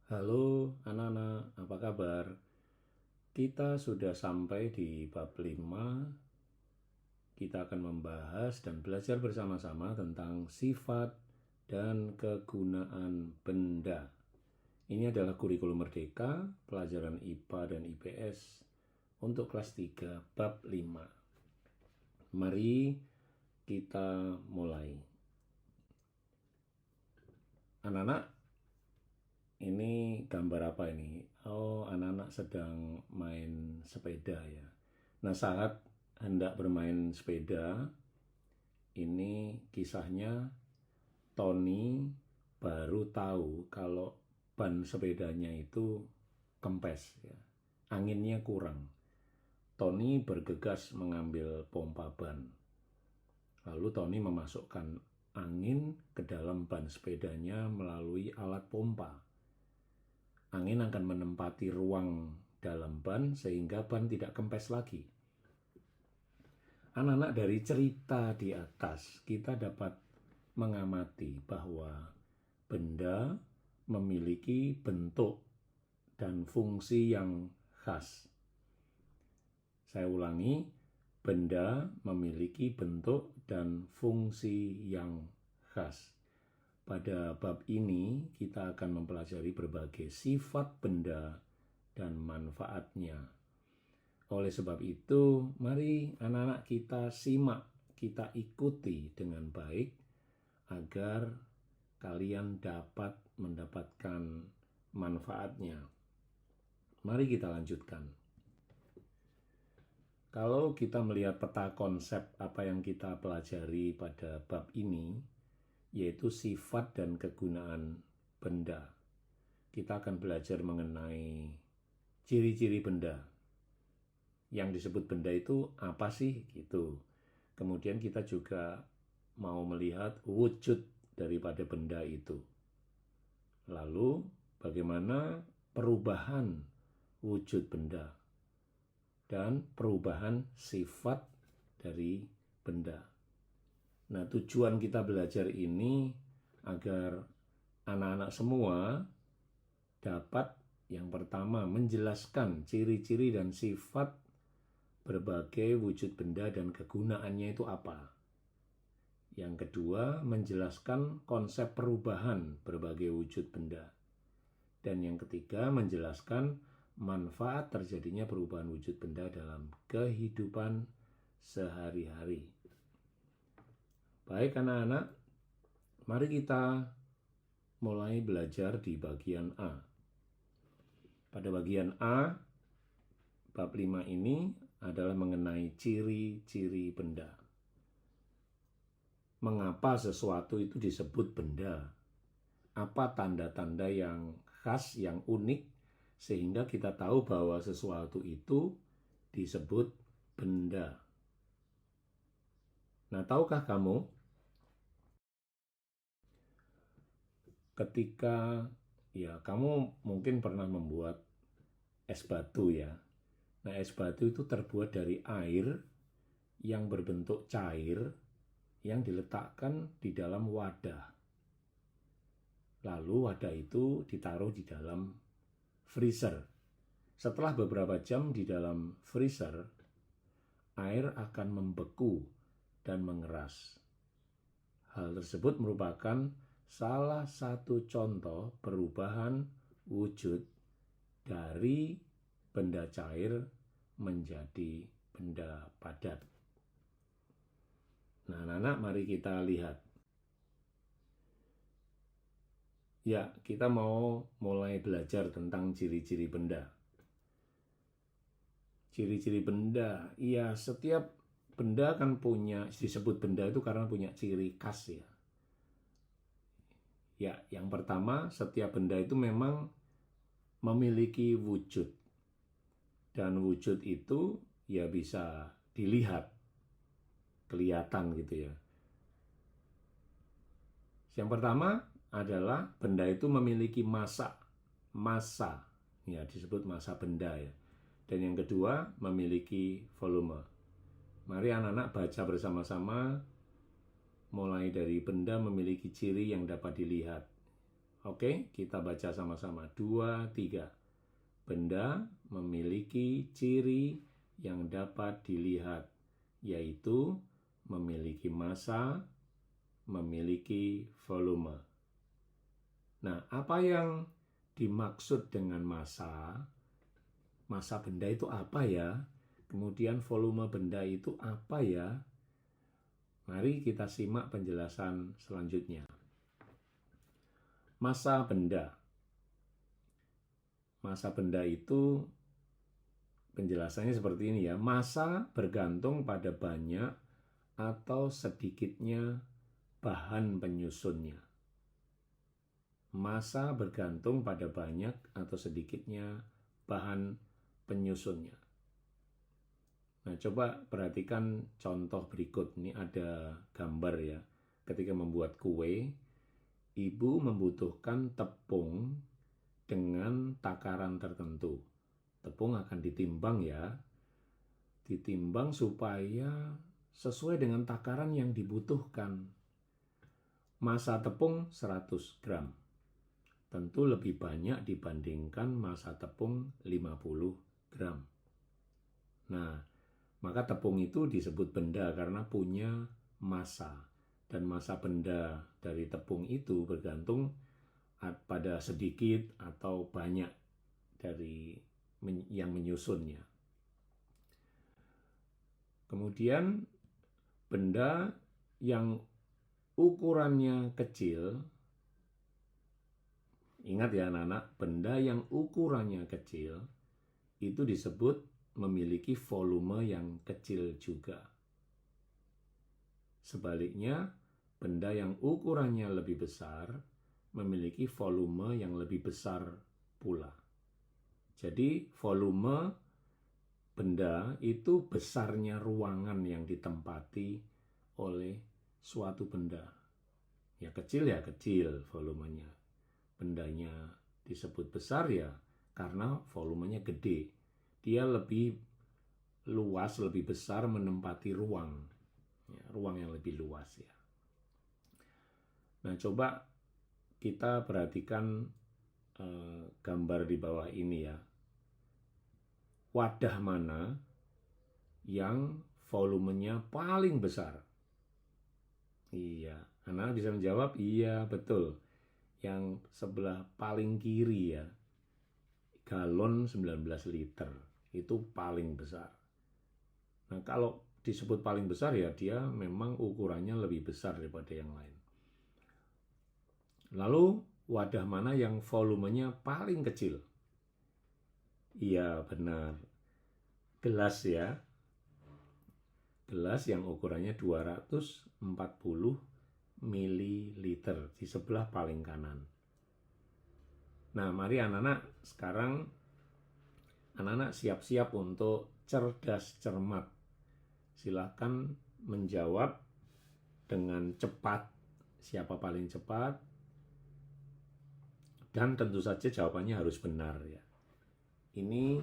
Halo anak-anak, apa kabar? Kita sudah sampai di bab 5. Kita akan membahas dan belajar bersama-sama tentang sifat dan kegunaan benda. Ini adalah kurikulum merdeka, pelajaran IPA dan IPS untuk kelas 3, bab 5. Mari kita mulai. Anak-anak, ini gambar apa ini? Oh, anak-anak sedang main sepeda ya. Nah, saat hendak bermain sepeda, ini kisahnya Tony baru tahu kalau ban sepedanya itu kempes ya. Anginnya kurang. Tony bergegas mengambil pompa ban. Lalu Tony memasukkan angin ke dalam ban sepedanya melalui alat pompa. Angin akan menempati ruang dalam ban sehingga ban tidak kempes lagi. Anak-anak, dari cerita di atas kita dapat mengamati bahwa benda memiliki bentuk dan fungsi yang khas. Saya ulangi, benda memiliki bentuk dan fungsi yang khas. Pada bab ini kita akan mempelajari berbagai sifat benda dan manfaatnya. Oleh sebab itu, mari anak-anak kita simak, kita ikuti dengan baik agar kalian dapat mendapatkan manfaatnya. Mari kita lanjutkan. Kalau kita melihat peta konsep apa yang kita pelajari pada bab ini, yaitu sifat dan kegunaan benda. Kita akan belajar mengenai ciri-ciri benda. Yang disebut benda itu apa sih? Gitu. Kemudian kita juga mau melihat wujud daripada benda itu. Lalu bagaimana perubahan wujud benda dan perubahan sifat dari benda. Nah, tujuan kita belajar ini agar anak-anak semua dapat yang pertama menjelaskan ciri-ciri dan sifat berbagai wujud benda dan kegunaannya itu apa. Yang kedua, menjelaskan konsep perubahan berbagai wujud benda. Dan yang ketiga, menjelaskan manfaat terjadinya perubahan wujud benda dalam kehidupan sehari-hari. Baik anak-anak, mari kita mulai belajar di bagian A. Pada bagian A, bab 5 ini adalah mengenai ciri-ciri benda. Mengapa sesuatu itu disebut benda? Apa tanda-tanda yang khas, yang unik, sehingga kita tahu bahwa sesuatu itu disebut benda. Nah, tahukah kamu ketika kamu mungkin pernah membuat es batu ya. Nah, es batu itu terbuat dari air yang berbentuk cair yang diletakkan di dalam wadah. Lalu wadah itu ditaruh di dalam freezer. Setelah beberapa jam di dalam freezer, air akan membeku dan mengeras. Hal tersebut merupakan salah satu contoh perubahan wujud dari benda cair menjadi benda padat. Nah, anak-anak, mari kita lihat. Ya, kita mau mulai belajar tentang ciri-ciri benda. Ciri-ciri benda, ya setiap benda kan punya, disebut benda itu karena punya ciri khas ya. Ya, yang pertama, setiap benda itu memang memiliki wujud. Dan wujud itu ya bisa dilihat, kelihatan gitu ya. Yang pertama adalah benda itu memiliki massa. Ya disebut massa benda ya. Dan yang kedua memiliki volume. Mari anak-anak baca bersama-sama mulai dari benda memiliki ciri yang dapat dilihat. Oke, kita baca sama-sama. 2, 3. Benda memiliki ciri yang dapat dilihat, yaitu memiliki massa, memiliki volume. Nah, apa yang dimaksud dengan massa? Massa benda itu apa ya? Kemudian volume benda itu apa ya? Mari kita simak penjelasan selanjutnya. Massa benda. Massa benda itu penjelasannya seperti ini ya. Massa bergantung pada banyak atau sedikitnya bahan penyusunnya. Massa bergantung pada banyak atau sedikitnya bahan penyusunnya. Nah, coba perhatikan contoh berikut. Ini ada gambar ya. Ketika membuat kue, ibu membutuhkan tepung dengan takaran tertentu. Tepung akan ditimbang ya. Ditimbang supaya sesuai dengan takaran yang dibutuhkan. Massa tepung 100 gram. Tentu lebih banyak dibandingkan massa tepung 50 gram. Nah, maka tepung itu disebut benda karena punya massa. Dan massa benda dari tepung itu bergantung pada sedikit atau banyak dari yang menyusunnya. Kemudian benda yang ukurannya kecil, ingat ya anak-anak, benda yang ukurannya kecil itu disebut memiliki volume yang kecil juga. Sebaliknya, benda yang ukurannya lebih besar memiliki volume yang lebih besar pula. Jadi, volume benda itu besarnya ruangan yang ditempati oleh suatu benda. Ya kecil volumenya. Bendanya disebut besar ya karena volumenya gede. Dia lebih luas, lebih besar menempati ruang. Ya, ruang yang lebih luas ya. Nah, coba kita perhatikan gambar di bawah ini ya. Wadah mana yang volumenya paling besar? Iya, anak bisa menjawab, iya betul. Yang sebelah paling kiri ya, galon 19 liter, itu paling besar. Nah, kalau disebut paling besar ya dia memang ukurannya lebih besar daripada yang lain. Lalu, wadah mana yang volumenya paling kecil? Iya, benar. Gelas ya. Gelas yang ukurannya 240 ml di sebelah paling kanan. Nah, mari anak-anak sekarang anak-anak siap-siap untuk cerdas cermat. Silakan menjawab dengan cepat. Siapa paling cepat? Dan tentu saja jawabannya harus benar ya. Ini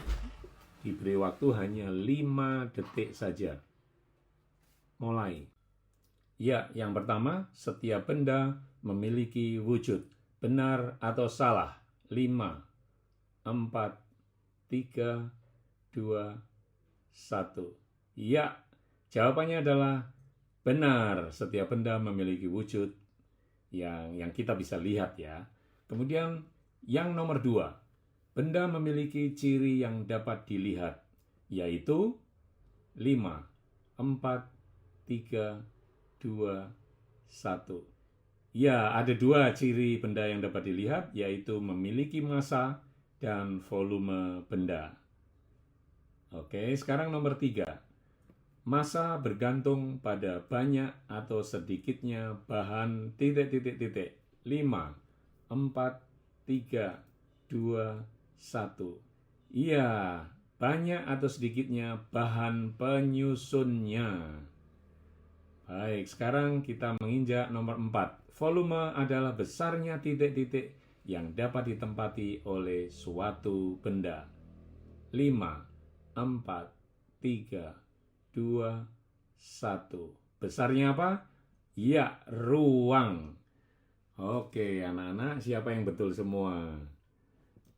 diberi waktu hanya 5 detik saja. Mulai. Ya, yang pertama, setiap benda memiliki wujud. Benar atau salah? 5, 4, 3, 2, 1. Ya, jawabannya adalah benar. Setiap benda memiliki wujud yang kita bisa lihat ya. Kemudian yang nomor 2, benda memiliki ciri yang dapat dilihat, yaitu 5, 4, 3, 2, 1. Ya, ada 2 ciri benda yang dapat dilihat, yaitu memiliki massa dan volume benda. Oke, sekarang nomor 3. Massa bergantung pada banyak atau sedikitnya bahan ... 5, 4, 3, 2, 1. Iya, banyak atau sedikitnya bahan penyusunnya. Baik, sekarang kita menginjak nomor 4. Volume adalah besarnya ... yang dapat ditempati oleh suatu benda. 5, 4, 3, 2, 1. Besarnya apa? Ya, ruang. Oke, anak-anak, siapa yang betul semua?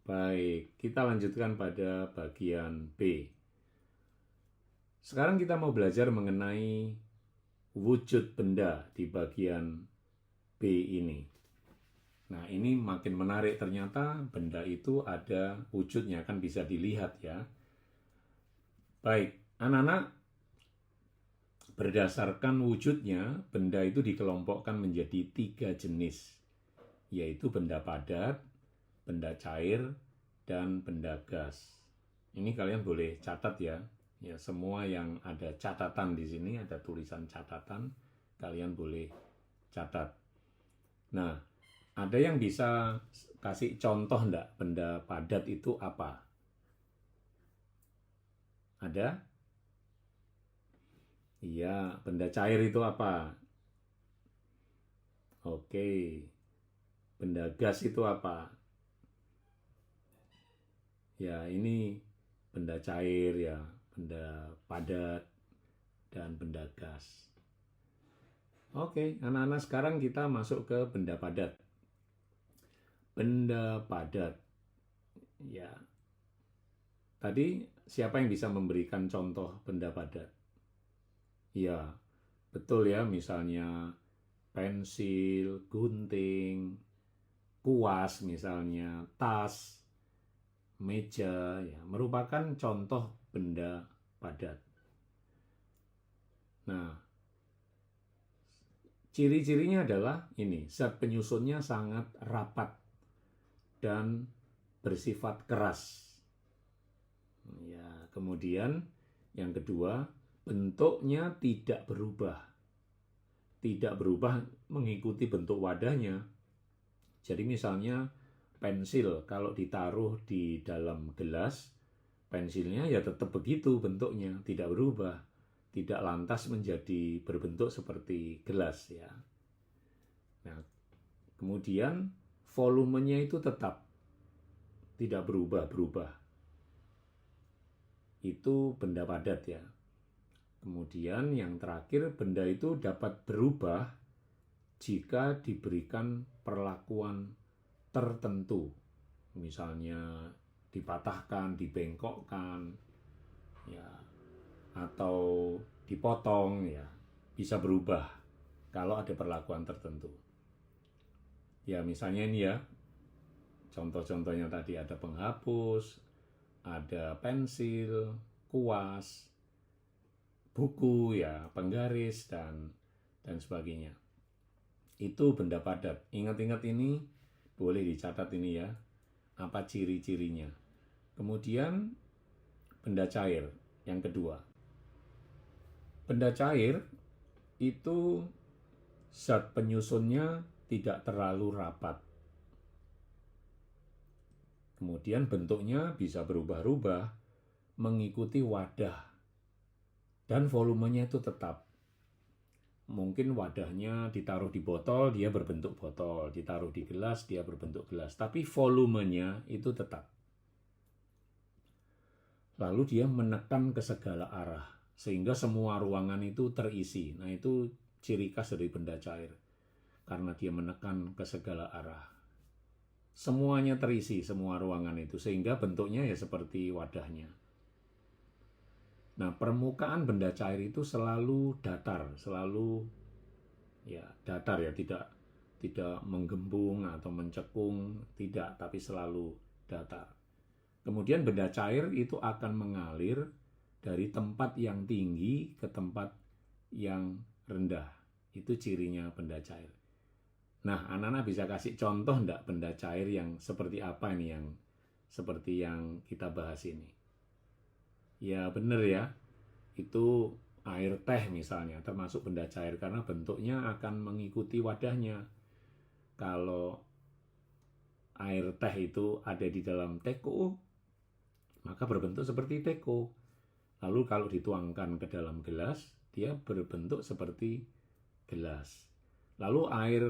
Baik, kita lanjutkan pada bagian B. Sekarang kita mau belajar mengenai wujud benda di bagian B ini. Nah, ini makin menarik, ternyata benda itu ada wujudnya, kan bisa dilihat ya. Baik, anak-anak, berdasarkan wujudnya, benda itu dikelompokkan menjadi 3 jenis, yaitu benda padat, benda cair, dan benda gas. Ini kalian boleh catat ya. Ya, semua yang ada catatan di sini, ada tulisan catatan, kalian boleh catat. Nah, ada yang bisa kasih contoh enggak benda padat itu apa? Ada? Iya, benda cair itu apa? Oke. Benda gas itu apa? Ya, ini benda cair ya, benda padat, dan benda gas. Oke, anak-anak, sekarang kita masuk ke benda padat. Benda padat. Ya, tadi siapa yang bisa memberikan contoh benda padat? Ya, betul ya, misalnya pensil, gunting, kuas misalnya, tas, meja, ya, merupakan contoh benda padat. Nah, ciri-cirinya adalah ini, zat penyusunnya sangat rapat dan bersifat keras. Ya, kemudian yang kedua, bentuknya tidak berubah. Tidak berubah mengikuti bentuk wadahnya. Jadi misalnya pensil kalau ditaruh di dalam gelas, pensilnya ya tetap begitu bentuknya, tidak berubah. Tidak lantas menjadi berbentuk seperti gelas ya. Nah, kemudian volumenya itu tetap tidak berubah-berubah. Itu benda padat ya. Kemudian yang terakhir, benda itu dapat berubah jika diberikan perlakuan tertentu. Misalnya dipatahkan, dibengkokkan, ya, atau dipotong, ya, bisa berubah kalau ada perlakuan tertentu. Ya, misalnya ini ya, contoh-contohnya tadi ada penghapus, ada pensil, kuas, buku ya, penggaris dan sebagainya. Itu benda padat. Ingat-ingat ini, boleh dicatat ini ya, apa ciri-cirinya. Kemudian benda cair yang kedua. Benda cair itu zat penyusunnya tidak terlalu rapat. Kemudian bentuknya bisa berubah-ubah mengikuti wadah dan volumenya itu tetap. Mungkin wadahnya ditaruh di botol, dia berbentuk botol. Ditaruh di gelas, dia berbentuk gelas. Tapi volumenya itu tetap. Lalu dia menekan ke segala arah. Sehingga semua ruangan itu terisi. Nah, itu ciri khas dari benda cair. Karena dia menekan ke segala arah. Semuanya terisi, semua ruangan itu. Sehingga bentuknya ya seperti wadahnya. Nah, permukaan benda cair itu selalu datar, selalu ya datar ya, tidak menggembung atau mencekung, tidak, tapi selalu datar. Kemudian benda cair itu akan mengalir dari tempat yang tinggi ke tempat yang rendah. Itu cirinya benda cair. Nah, anak-anak bisa kasih contoh enggak benda cair yang seperti apa ini, yang seperti yang kita bahas ini? Ya benar ya, itu air teh misalnya termasuk benda cair karena bentuknya akan mengikuti wadahnya. Kalau air teh itu ada di dalam teko, maka berbentuk seperti teko. Lalu kalau dituangkan ke dalam gelas, dia berbentuk seperti gelas. Lalu air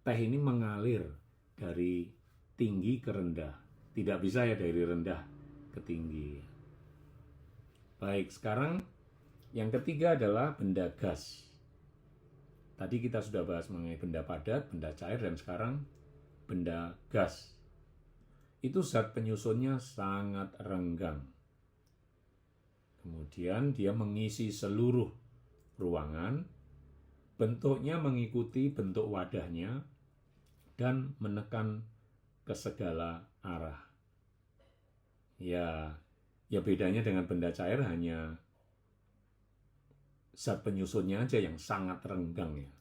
teh ini mengalir dari tinggi ke rendah. Tidak bisa ya dari rendah ke tinggi. Baik, sekarang yang ketiga adalah benda gas. Tadi kita sudah bahas mengenai benda padat, benda cair, dan sekarang benda gas. Itu zat penyusunnya sangat renggang. Kemudian dia mengisi seluruh ruangan, bentuknya mengikuti bentuk wadahnya, dan menekan ke segala arah. Ya bedanya dengan benda cair hanya zat penyusunnya aja yang sangat renggang ya.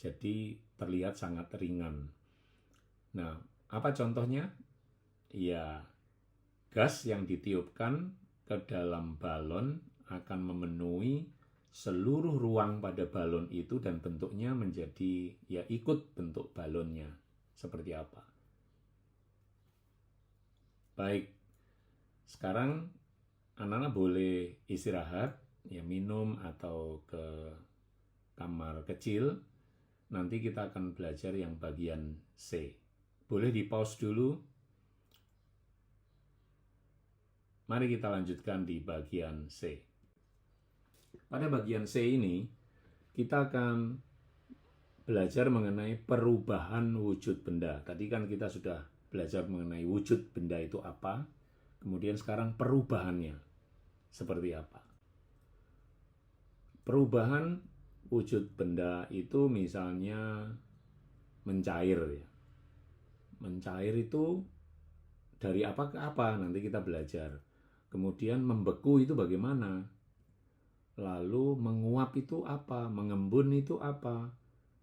Jadi terlihat sangat ringan. Nah, apa contohnya? Ya, gas yang ditiupkan ke dalam balon akan memenuhi seluruh ruang pada balon itu dan bentuknya menjadi ya ikut bentuk balonnya seperti apa. Baik, sekarang anak-anak boleh istirahat, ya minum atau ke kamar kecil. Nanti kita akan belajar yang bagian C. Boleh di pause dulu. Mari kita lanjutkan di bagian C. Pada bagian C ini, kita akan belajar mengenai perubahan wujud benda. Tadi kan kita sudah belajar mengenai wujud benda itu apa, kemudian sekarang perubahannya seperti apa. Perubahan wujud benda itu misalnya mencair ya. Mencair itu dari apa ke apa, nanti kita belajar. Kemudian membeku itu bagaimana? Lalu menguap itu apa? Mengembun itu apa?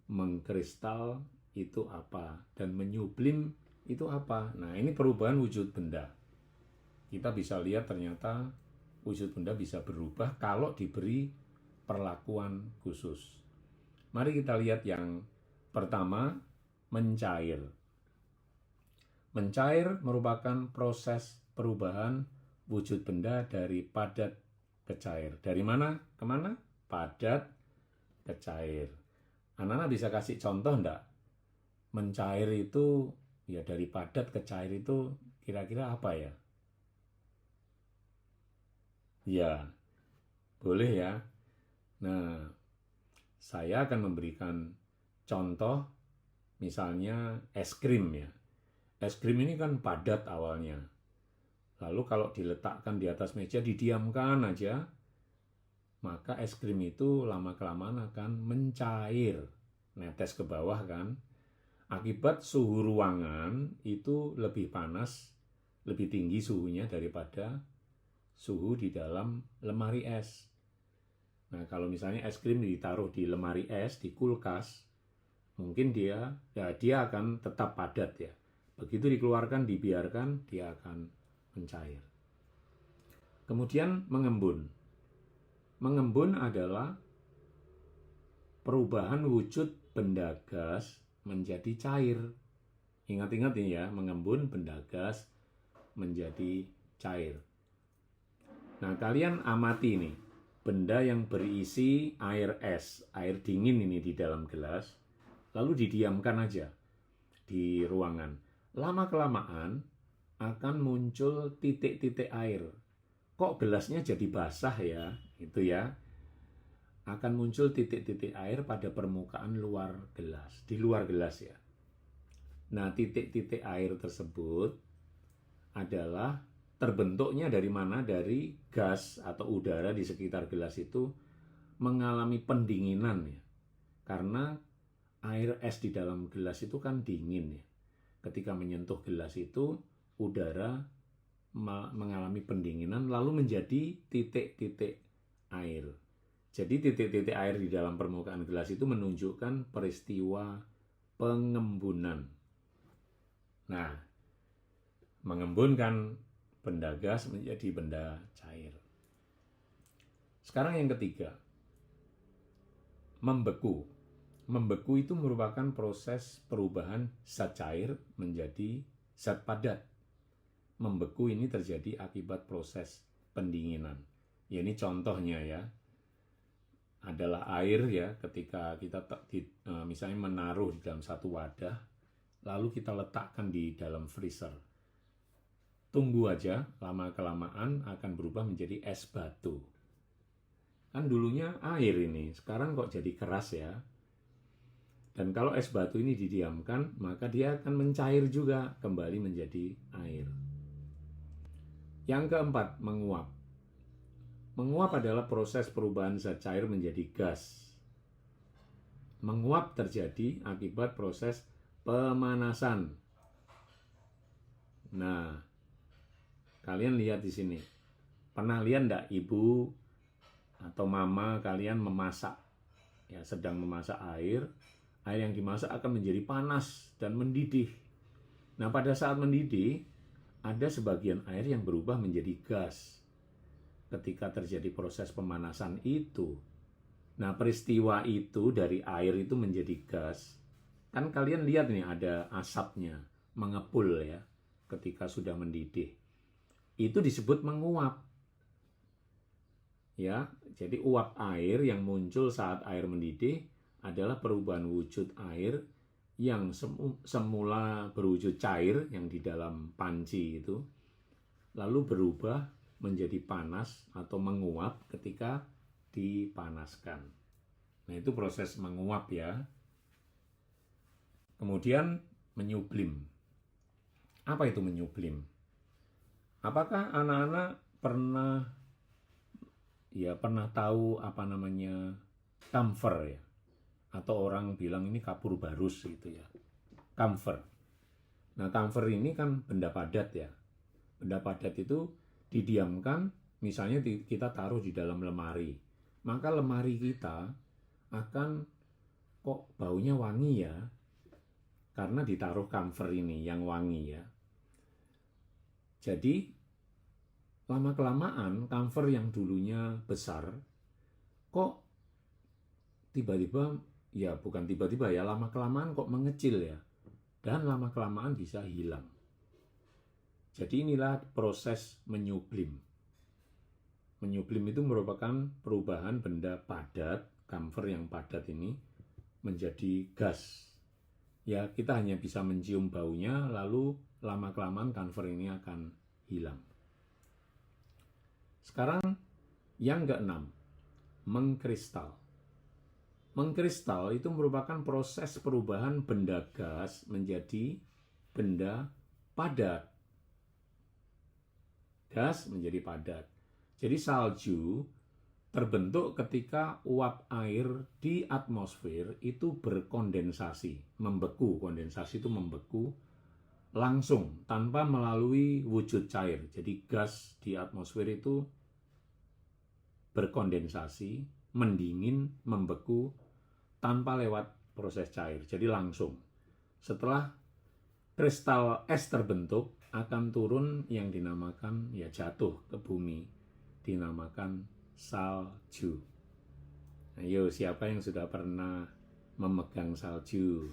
Mengkristal itu apa? Dan menyublim itu apa? Nah, ini perubahan wujud benda. Kita bisa lihat ternyata wujud benda bisa berubah kalau diberi perlakuan khusus. Mari kita lihat yang pertama, mencair. Mencair merupakan proses perubahan wujud benda dari padat ke cair. Dari mana ke mana? Padat ke cair. Anak-anak bisa kasih contoh enggak? Mencair itu ya dari padat ke cair itu kira-kira apa ya? Ya, boleh ya. Nah, saya akan memberikan contoh misalnya es krim ya. Es krim ini kan padat awalnya. Lalu kalau diletakkan di atas meja, didiamkan aja, maka es krim itu lama-kelamaan akan mencair, netes ke bawah kan. Akibat suhu ruangan itu lebih panas, lebih tinggi suhunya daripada suhu di dalam lemari es. Nah, kalau misalnya es krim ditaruh di lemari es, di kulkas, mungkin dia akan tetap padat ya. Begitu dikeluarkan, dibiarkan, dia akan mencair. Kemudian mengembun. Mengembun adalah perubahan wujud benda gas menjadi cair. Ingat-ingat ini ya, mengembun benda gas menjadi cair. Nah, kalian amati ini, benda yang berisi air es, air dingin ini di dalam gelas, lalu didiamkan aja di ruangan. Lama-kelamaan akan muncul titik-titik air. Kok gelasnya jadi basah ya? Itu ya. Akan muncul titik-titik air pada permukaan luar gelas, di luar gelas ya. Nah, titik-titik air tersebut adalah terbentuknya dari mana? Dari gas atau udara di sekitar gelas itu mengalami pendinginan ya. Karena air es di dalam gelas itu kan dingin ya. Ketika menyentuh gelas itu, udara mengalami pendinginan lalu menjadi titik-titik air. Jadi titik-titik air di dalam permukaan gelas itu menunjukkan peristiwa pengembunan. Nah, mengembunkan benda gas menjadi benda cair. Sekarang yang ketiga, membeku. Membeku itu merupakan proses perubahan zat cair menjadi zat padat. Membeku ini terjadi akibat proses pendinginan. Ya, ini contohnya ya. Adalah air ya, ketika kita misalnya menaruh di dalam satu wadah, lalu kita letakkan di dalam freezer. Tunggu aja, lama-kelamaan akan berubah menjadi es batu. Kan dulunya air ini, sekarang kok jadi keras ya. Dan kalau es batu ini didiamkan, maka dia akan mencair juga, kembali menjadi air. Yang keempat, menguap. Menguap adalah proses perubahan zat cair menjadi gas. Menguap terjadi akibat proses pemanasan. Nah, kalian lihat di sini. Pernah lihat enggak ibu atau mama kalian memasak? Ya, sedang memasak air yang dimasak akan menjadi panas dan mendidih. Nah, pada saat mendidih, ada sebagian air yang berubah menjadi gas. Ketika terjadi proses pemanasan itu, nah peristiwa itu dari air itu menjadi gas. Kan kalian lihat nih ada asapnya, mengepul ya, ketika sudah mendidih. Itu disebut menguap. Ya, jadi uap air yang muncul saat air mendidih adalah perubahan wujud air yang semula berwujud cair yang di dalam panci itu, lalu berubah menjadi panas atau menguap ketika dipanaskan. Nah, itu proses menguap ya. Kemudian menyublim. Apa itu menyublim? Apakah anak-anak pernah tahu apa namanya camphor ya? Atau orang bilang ini kapur barus gitu ya. Camphor. Nah, camphor ini kan benda padat ya. Benda padat itu didiamkan, misalnya kita taruh di dalam lemari. Maka lemari kita akan kok baunya wangi ya. Karena ditaruh camphor ini yang wangi ya. Jadi lama-kelamaan camphor yang dulunya besar kok tiba-tiba, ya bukan tiba-tiba ya, lama-kelamaan kok mengecil ya. Dan lama-kelamaan bisa hilang. Jadi inilah proses menyublim. Menyublim itu merupakan perubahan benda padat, camphor yang padat ini, menjadi gas. Ya, kita hanya bisa mencium baunya, lalu lama-kelamaan camphor ini akan hilang. Sekarang yang keenam, mengkristal. Mengkristal itu merupakan proses perubahan benda gas menjadi benda padat. Gas menjadi padat. Jadi salju terbentuk ketika uap air di atmosfer itu berkondensasi, membeku. Kondensasi itu membeku langsung tanpa melalui wujud cair. Jadi gas di atmosfer itu berkondensasi, mendingin, membeku tanpa lewat proses cair. Jadi langsung. Setelah kristal es terbentuk, akan turun yang dinamakan, ya jatuh ke bumi, dinamakan salju. Ayo, siapa yang sudah pernah memegang salju?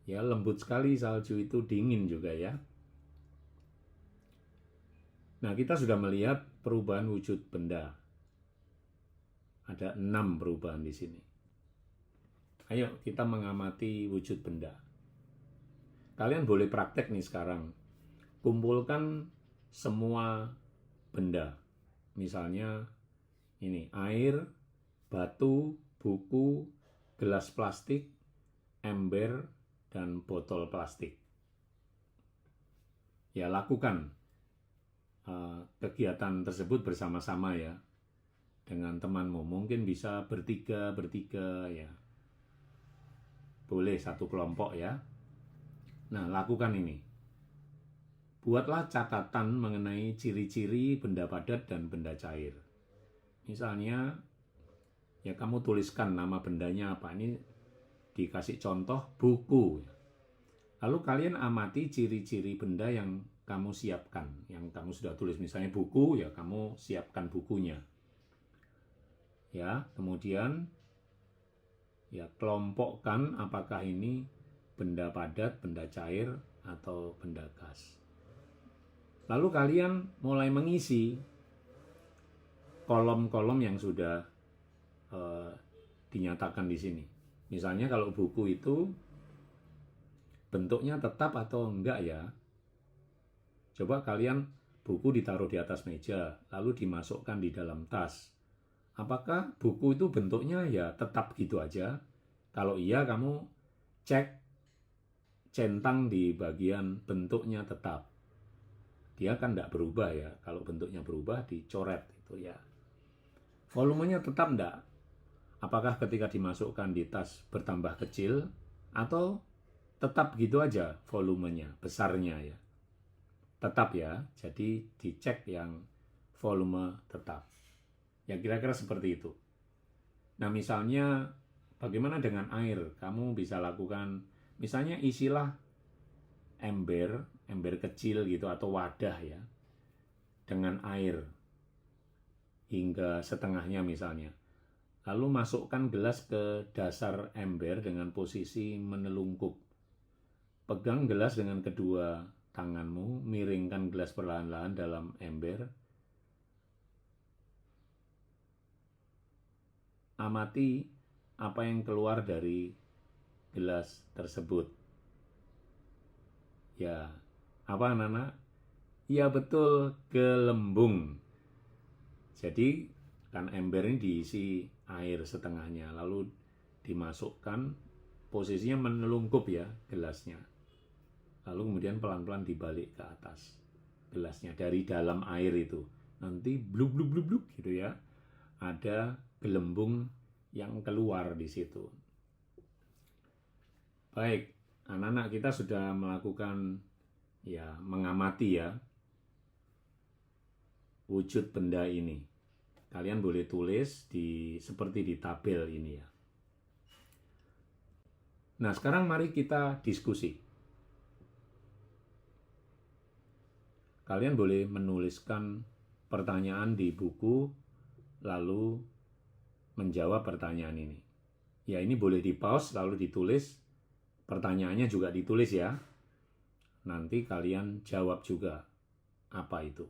Ya, lembut sekali salju itu, dingin juga ya. Nah, kita sudah melihat perubahan wujud benda. Ada 6 perubahan di sini. Ayo, kita mengamati wujud benda. Kalian boleh praktek nih sekarang. Kumpulkan semua benda. Misalnya ini, air, batu, buku, gelas plastik, ember, dan botol plastik. Ya, lakukan kegiatan tersebut bersama-sama ya. Dengan temanmu. Mungkin bisa bertiga ya. Boleh satu kelompok ya. Nah, lakukan ini. Buatlah catatan mengenai ciri-ciri benda padat dan benda cair. Misalnya, ya kamu tuliskan nama bendanya apa. Ini dikasih contoh buku. Lalu kalian amati ciri-ciri benda yang kamu siapkan. Yang kamu sudah tulis. Misalnya buku, ya kamu siapkan bukunya. Ya, kemudian ya kelompokkan apakah ini benda padat, benda cair, atau benda gas. Lalu kalian mulai mengisi kolom-kolom yang sudah dinyatakan di sini. Misalnya kalau buku itu bentuknya tetap atau enggak ya. Coba kalian buku ditaruh di atas meja, lalu dimasukkan di dalam tas. Apakah buku itu bentuknya ya tetap gitu aja? Kalau iya, kamu cek centang di bagian bentuknya tetap. Dia kan tidak berubah ya. Kalau bentuknya berubah, dicoret itu ya. Volumenya tetap enggak. Apakah ketika dimasukkan di tas bertambah kecil atau tetap gitu aja volumenya, besarnya ya. Tetap ya, jadi dicek yang volume tetap. Ya kira-kira seperti itu. Nah misalnya bagaimana dengan air? Kamu bisa lakukan, misalnya isilah ember kecil gitu atau wadah ya, dengan air hingga setengahnya misalnya. Lalu masukkan gelas ke dasar ember dengan posisi menelungkup. Pegang gelas dengan kedua tanganmu, miringkan gelas perlahan-lahan dalam ember. Amati apa yang keluar dari gelas tersebut. Ya, apa anak-anak? Ya betul, gelembung. Jadi kan ember ini diisi air setengahnya, lalu dimasukkan, posisinya menelungkup ya gelasnya. Lalu kemudian pelan-pelan dibalik ke atas gelasnya dari dalam air itu. Nanti blub blub blub blub gitu ya. Ada gelembung yang keluar di situ. Baik, anak-anak kita sudah melakukan ya mengamati ya wujud benda ini. Kalian boleh tulis seperti di tabel ini ya. Nah, sekarang mari kita diskusi. Kalian boleh menuliskan pertanyaan di buku, lalu menjawab pertanyaan ini. Ya, ini boleh di-pause, lalu ditulis. Pertanyaannya juga ditulis ya. Nanti kalian jawab juga apa itu.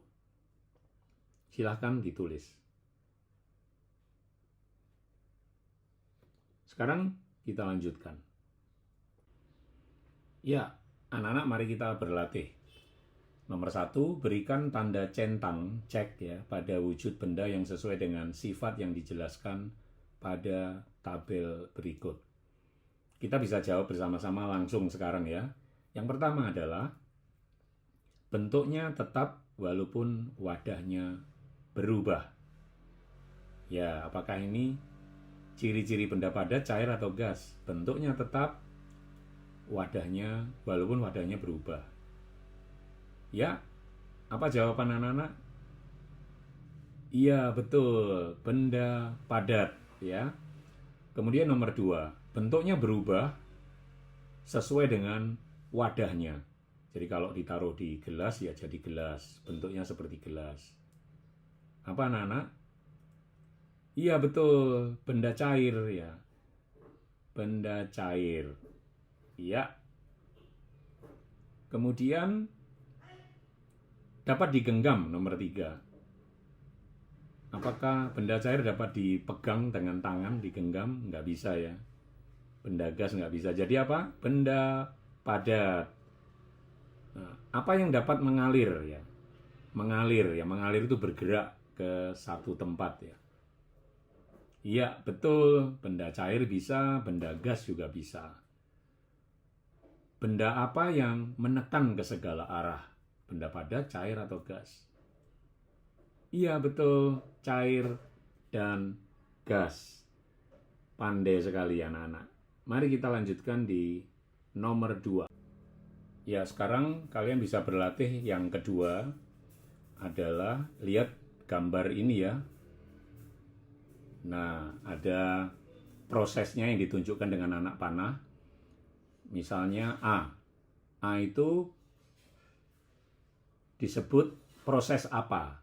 Silahkan ditulis. Sekarang kita lanjutkan. Ya, anak-anak mari kita berlatih. Nomor 1, berikan tanda centang, cek ya, pada wujud benda yang sesuai dengan sifat yang dijelaskan pada tabel berikut. Kita bisa jawab bersama-sama langsung sekarang ya. Yang pertama adalah bentuknya tetap walaupun wadahnya berubah. Ya, apakah ini ciri-ciri benda padat, cair atau gas? Bentuknya tetap, wadahnya walaupun wadahnya berubah. Ya, apa jawaban anak-anak? Iya, betul, benda padat ya. Kemudian nomor 2, bentuknya berubah sesuai dengan wadahnya. Jadi kalau ditaruh di gelas ya jadi gelas, bentuknya seperti gelas. Apa anak-anak? Iya betul, benda cair ya. Benda cair. Iya. Kemudian dapat digenggam, nomor 3. Apakah benda cair dapat dipegang dengan tangan, digenggam? Nggak bisa ya. Benda gas nggak bisa. Jadi apa? Benda padat. Nah, apa yang dapat mengalir ya? Mengalir itu bergerak ke satu tempat ya. Iya, betul. Benda cair bisa, benda gas juga bisa. Benda apa yang menekan ke segala arah? Benda padat, cair atau gas? Iya, betul. Cair dan gas. Pandai sekali anak-anak. Mari kita lanjutkan di nomor 2. Ya, sekarang kalian bisa berlatih yang kedua adalah lihat gambar ini ya. Nah, ada prosesnya yang ditunjukkan dengan anak panah. Misalnya A. A itu disebut proses apa?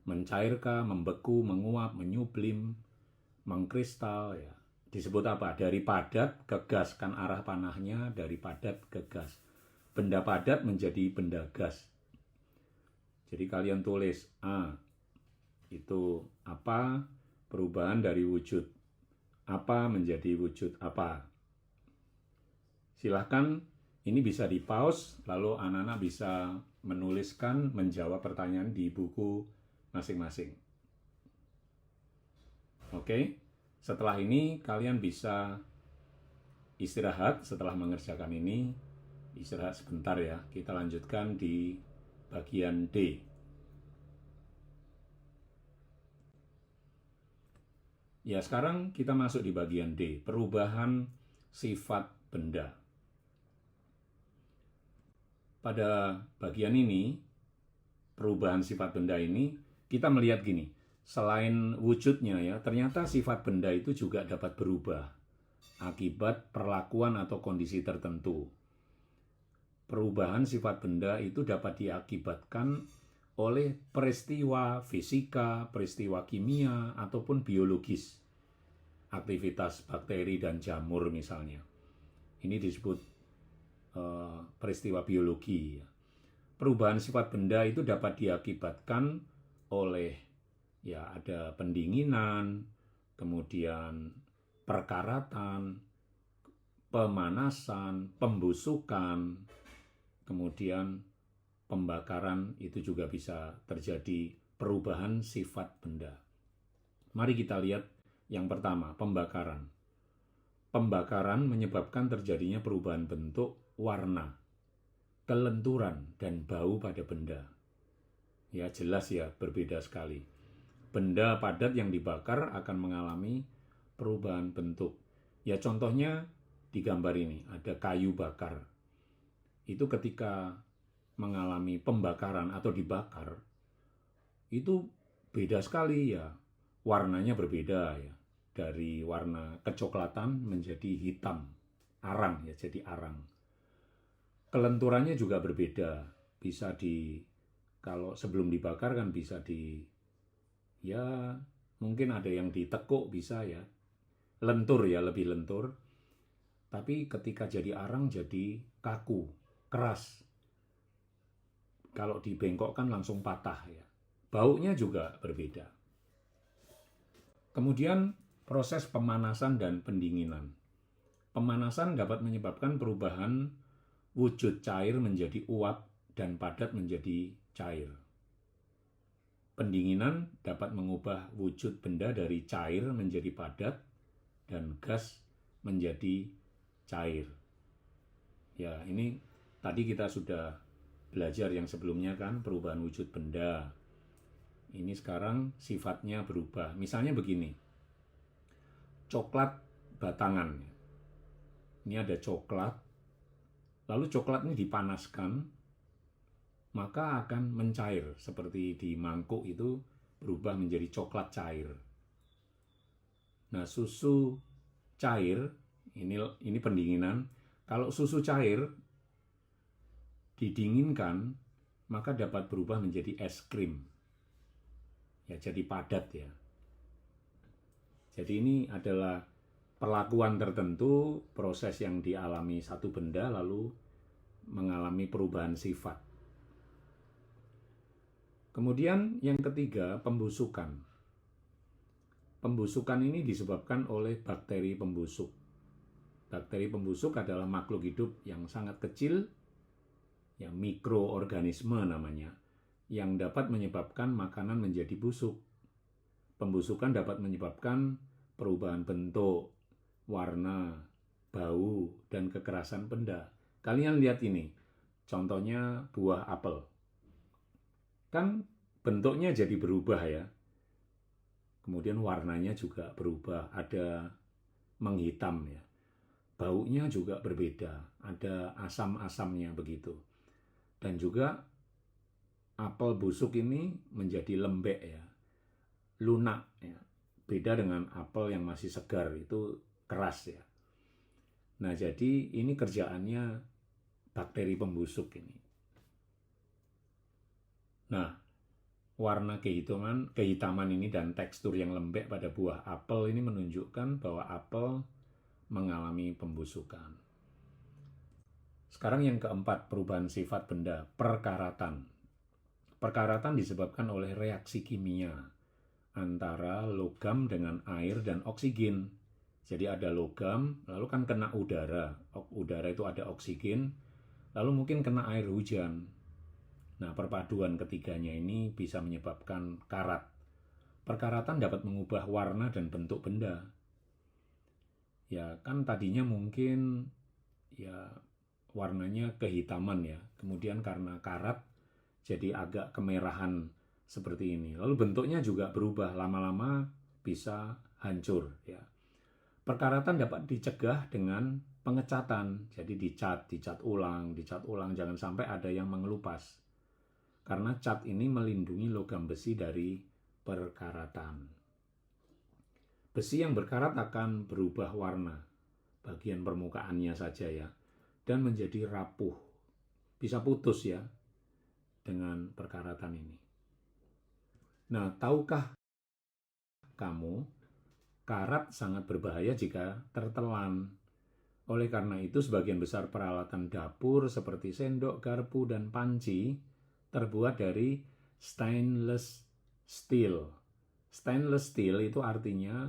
Mencairkah, membeku, menguap, menyublim, mengkristal ya. Disebut apa? Dari padat ke gas, kan arah panahnya dari padat ke gas. Benda padat menjadi benda gas. Jadi kalian tulis A itu apa? Perubahan dari wujud apa menjadi wujud apa. Silahkan, ini bisa di-pause, lalu anak-anak bisa menuliskan, menjawab pertanyaan di buku masing-masing. Oke, setelah ini kalian bisa istirahat setelah mengerjakan ini. Istirahat sebentar ya. Kita lanjutkan di bagian D. Ya, sekarang kita masuk di bagian D, perubahan sifat benda. Pada bagian ini, perubahan sifat benda ini, kita melihat gini, selain wujudnya ya, ternyata sifat benda itu juga dapat berubah akibat perlakuan atau kondisi tertentu. Perubahan sifat benda itu dapat diakibatkan oleh peristiwa fisika, peristiwa kimia, ataupun biologis. Aktivitas bakteri dan jamur misalnya. Ini disebut peristiwa biologi. Perubahan sifat benda itu dapat diakibatkan oleh ya ada pendinginan, kemudian perkaratan, pemanasan, pembusukan, kemudian pembakaran, itu juga bisa terjadi perubahan sifat benda. Mari kita lihat yang pertama, pembakaran. Pembakaran menyebabkan terjadinya perubahan bentuk, warna, kelenturan, dan bau pada benda. Ya, jelas ya, berbeda sekali. Benda padat yang dibakar akan mengalami perubahan bentuk. Ya, contohnya di gambar ini, ada kayu bakar. Itu ketika mengalami pembakaran atau dibakar, itu beda sekali ya. Warnanya berbeda ya. Dari warna kecoklatan menjadi hitam, arang ya, jadi arang. Kelenturannya juga berbeda. Bisa kalau sebelum dibakar kan bisa ya mungkin ada yang ditekuk bisa ya. Lentur ya, lebih lentur. Tapi ketika jadi arang jadi kaku, keras. Kalau dibengkokkan langsung patah ya. Baunya juga berbeda. Kemudian proses pemanasan dan pendinginan. Pemanasan dapat menyebabkan perubahan wujud cair menjadi uap dan padat menjadi cair. Pendinginan dapat mengubah wujud benda dari cair menjadi padat dan gas menjadi cair. Ya, ini tadi kita sudah belajar yang sebelumnya kan, perubahan wujud benda. Ini sekarang sifatnya berubah. Misalnya begini, coklat batangan. Ini ada coklat, lalu coklat ini dipanaskan, maka akan mencair. Seperti di mangkuk itu berubah menjadi coklat cair. Nah, susu cair, ini pendinginan. Kalau susu cair didinginkan, maka dapat berubah menjadi es krim. Ya, jadi padat ya. Jadi ini adalah perlakuan tertentu, proses yang dialami satu benda lalu mengalami perubahan sifat. Kemudian yang ketiga, pembusukan. Pembusukan ini disebabkan oleh bakteri pembusuk. Bakteri pembusuk adalah makhluk hidup yang sangat kecil, ya mikroorganisme namanya, yang dapat menyebabkan makanan menjadi busuk. Pembusukan dapat menyebabkan perubahan bentuk, warna, bau, dan kekerasan benda. Kalian lihat ini, contohnya buah apel. Kan bentuknya jadi berubah ya. Kemudian warnanya juga berubah, ada menghitam ya. Baunya juga berbeda, ada asam-asamnya begitu. Dan juga apel busuk ini menjadi lembek ya, lunak ya. Beda dengan apel yang masih segar, itu keras ya. Nah, jadi ini kerjaannya bakteri pembusuk ini. Nah, warna kehitaman ini dan tekstur yang lembek pada buah apel ini menunjukkan bahwa apel mengalami pembusukan. Sekarang yang keempat, perubahan sifat benda, perkaratan. Perkaratan disebabkan oleh reaksi kimia antara logam dengan air dan oksigen. Jadi ada logam, lalu kan kena udara. Udara itu ada oksigen, lalu mungkin kena air hujan. Nah, perpaduan ketiganya ini bisa menyebabkan karat. Perkaratan dapat mengubah warna dan bentuk benda. Ya kan tadinya mungkin ya warnanya kehitaman ya. Kemudian karena karat jadi agak kemerahan seperti ini. Lalu bentuknya juga berubah, lama-lama bisa hancur ya. Perkaratan dapat dicegah dengan pengecatan. Jadi dicat ulang, jangan sampai ada yang mengelupas. Karena cat ini melindungi logam besi dari perkaratan. Besi yang berkarat akan berubah warna, bagian permukaannya saja ya, dan menjadi rapuh, bisa putus ya, dengan perkaratan ini. Nah, tahukah kamu, karat sangat berbahaya jika tertelan. Oleh karena itu, sebagian besar peralatan dapur seperti sendok, garpu, dan panci terbuat dari stainless steel. Stainless steel itu artinya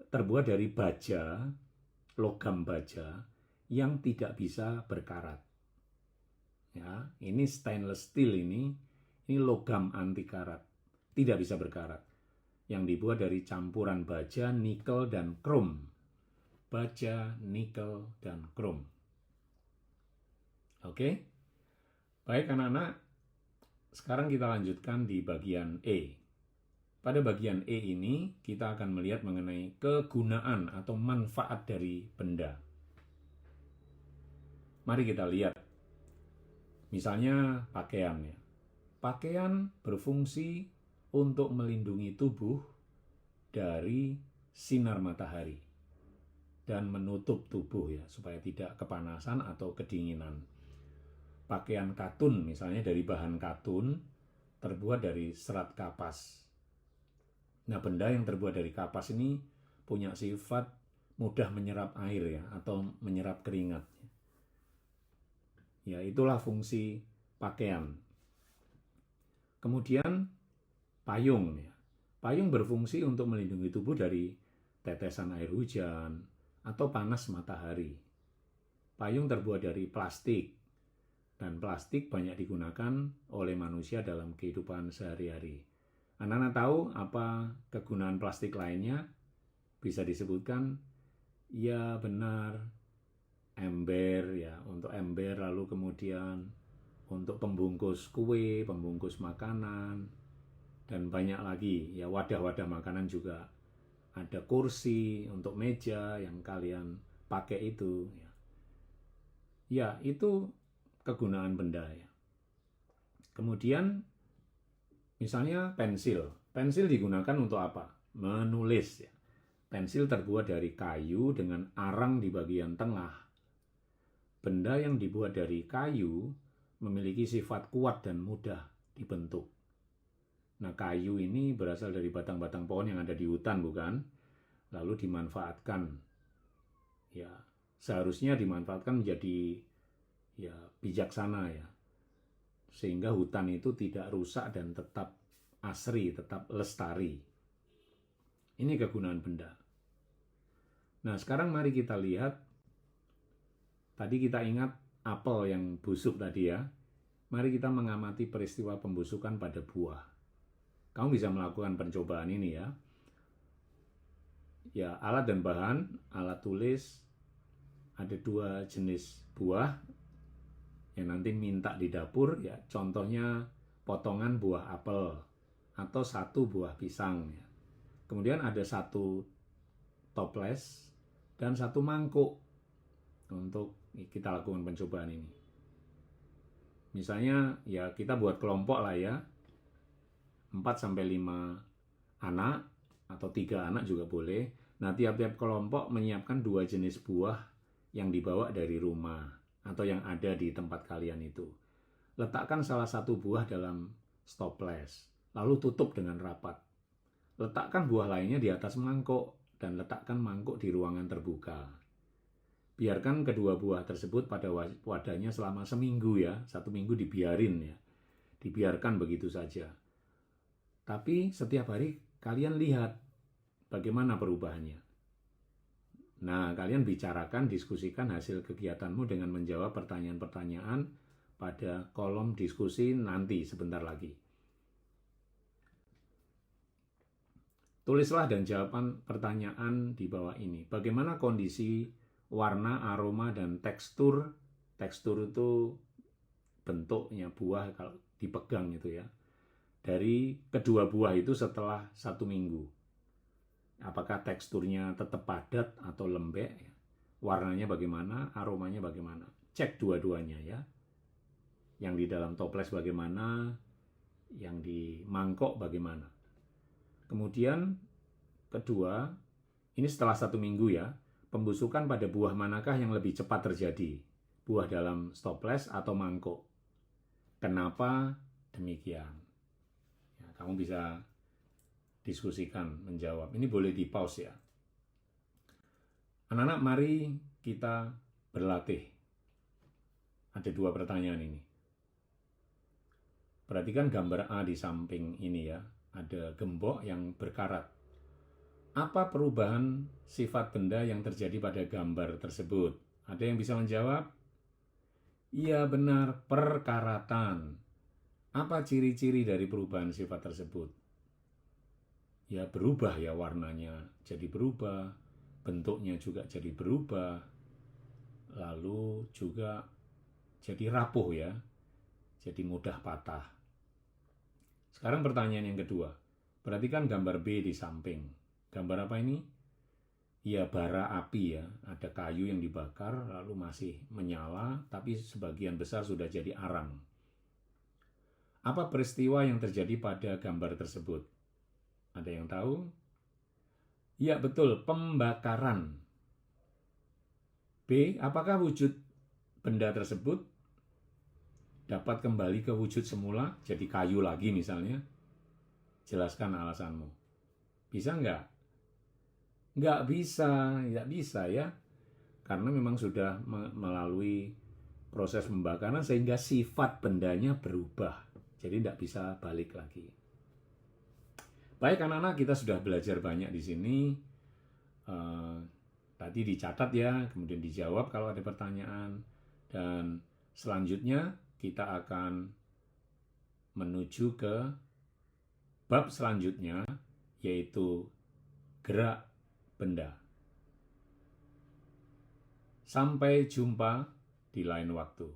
terbuat dari baja, logam baja yang tidak bisa berkarat. Ya, ini stainless steel ini logam anti karat, tidak bisa berkarat. Yang dibuat dari campuran baja, nikel, dan krom. Baja, nikel, dan krom. Oke? Baik anak-anak, sekarang kita lanjutkan di bagian E. Pada bagian E ini, kita akan melihat mengenai kegunaan atau manfaat dari benda. Mari kita lihat. Misalnya pakaian ya. Pakaian berfungsi untuk melindungi tubuh dari sinar matahari dan menutup tubuh ya, supaya tidak kepanasan atau kedinginan. Pakaian katun misalnya dari bahan katun terbuat dari serat kapas. Nah, benda yang terbuat dari kapas ini punya sifat mudah menyerap air ya, atau menyerap keringat. Ya, itulah fungsi pakaian. Kemudian payung ya. Payung berfungsi untuk melindungi tubuh dari tetesan air hujan atau panas matahari. Payung terbuat dari plastik, dan plastik banyak digunakan oleh manusia dalam kehidupan sehari-hari. Anak-anak tahu apa kegunaan plastik lainnya? Bisa disebutkan? Ya benar, ember ya, untuk ember, lalu kemudian untuk pembungkus kue, pembungkus makanan, dan banyak lagi ya, wadah-wadah makanan juga. Ada kursi untuk meja yang kalian pakai itu ya. Ya, itu kegunaan benda ya. Kemudian misalnya pensil. Pensil digunakan untuk apa? Menulis ya. Pensil terbuat dari kayu dengan arang di bagian tengah. Benda yang dibuat dari kayu memiliki sifat kuat dan mudah dibentuk. Nah, kayu ini berasal dari batang-batang pohon yang ada di hutan, bukan? Lalu dimanfaatkan. Ya, seharusnya dimanfaatkan menjadi ya bijaksana ya. Sehingga hutan itu tidak rusak dan tetap asri, tetap lestari. Ini kegunaan benda. Nah, sekarang mari kita lihat. Tadi kita ingat apel yang busuk tadi ya. Mari kita mengamati peristiwa pembusukan pada buah. Kamu bisa melakukan pencobaan ini ya. Ya, alat dan bahan, alat tulis, ada 2 jenis buah yang nanti minta di dapur ya, contohnya potongan buah apel atau 1 buah pisang ya. Kemudian ada 1 toples dan 1 mangkuk untuk kita lakukan pencobaan ini. Misalnya ya kita buat kelompok lah ya, 4-5 anak atau 3 anak juga boleh. Nah, tiap-tiap kelompok menyiapkan 2 jenis buah yang dibawa dari rumah atau yang ada di tempat kalian itu. Letakkan salah 1 buah dalam stoples, lalu tutup dengan rapat. Letakkan buah lainnya di atas mangkuk dan letakkan mangkuk di ruangan terbuka. Biarkan kedua buah tersebut pada wadahnya selama seminggu ya, 1 minggu dibiarin ya. Dibiarkan begitu saja. Tapi setiap hari kalian lihat bagaimana perubahannya. Nah, kalian bicarakan, diskusikan hasil kegiatanmu dengan menjawab pertanyaan-pertanyaan pada kolom diskusi nanti sebentar lagi. Tulislah dan jawaban pertanyaan di bawah ini. Bagaimana kondisi warna, aroma, dan tekstur? Tekstur itu bentuknya buah kalau dipegang itu ya. Dari kedua buah itu setelah 1 minggu. Apakah teksturnya tetap padat atau lembek? Warnanya bagaimana? Aromanya bagaimana? Cek dua-duanya ya. Yang di dalam toples bagaimana? Yang di mangkok bagaimana? Kemudian kedua, ini setelah 1 minggu ya, pembusukan pada buah manakah yang lebih cepat terjadi? Buah dalam toples atau mangkok? Kenapa demikian? Ya, kamu bisa diskusikan, menjawab. Ini boleh di pause ya. Anak-anak, mari kita berlatih. Ada 2 pertanyaan ini. Perhatikan gambar A di samping ini ya. Ada gembok yang berkarat. Apa perubahan sifat benda yang terjadi pada gambar tersebut? Ada yang bisa menjawab? Iya benar, perkaratan. Apa ciri-ciri dari perubahan sifat tersebut? Ya berubah ya, warnanya jadi berubah, bentuknya juga jadi berubah, lalu juga jadi rapuh ya, jadi mudah patah. Sekarang pertanyaan yang kedua. Perhatikan gambar B di samping. Gambar apa ini? Ya bara api ya, ada kayu yang dibakar lalu masih menyala, tapi sebagian besar sudah jadi arang. Apa peristiwa yang terjadi pada gambar tersebut? Ada yang tahu? Ya betul, pembakaran. B, apakah wujud benda tersebut dapat kembali ke wujud semula, jadi kayu lagi misalnya? Jelaskan alasanmu. Bisa nggak? Nggak bisa ya. Karena memang sudah melalui proses pembakaran sehingga sifat bendanya berubah. Jadi nggak bisa balik lagi. Baik anak-anak, kita sudah belajar banyak di sini. Tadi dicatat ya, kemudian dijawab kalau ada pertanyaan. Dan selanjutnya kita akan menuju ke bab selanjutnya, yaitu gerak benda. Sampai jumpa di lain waktu.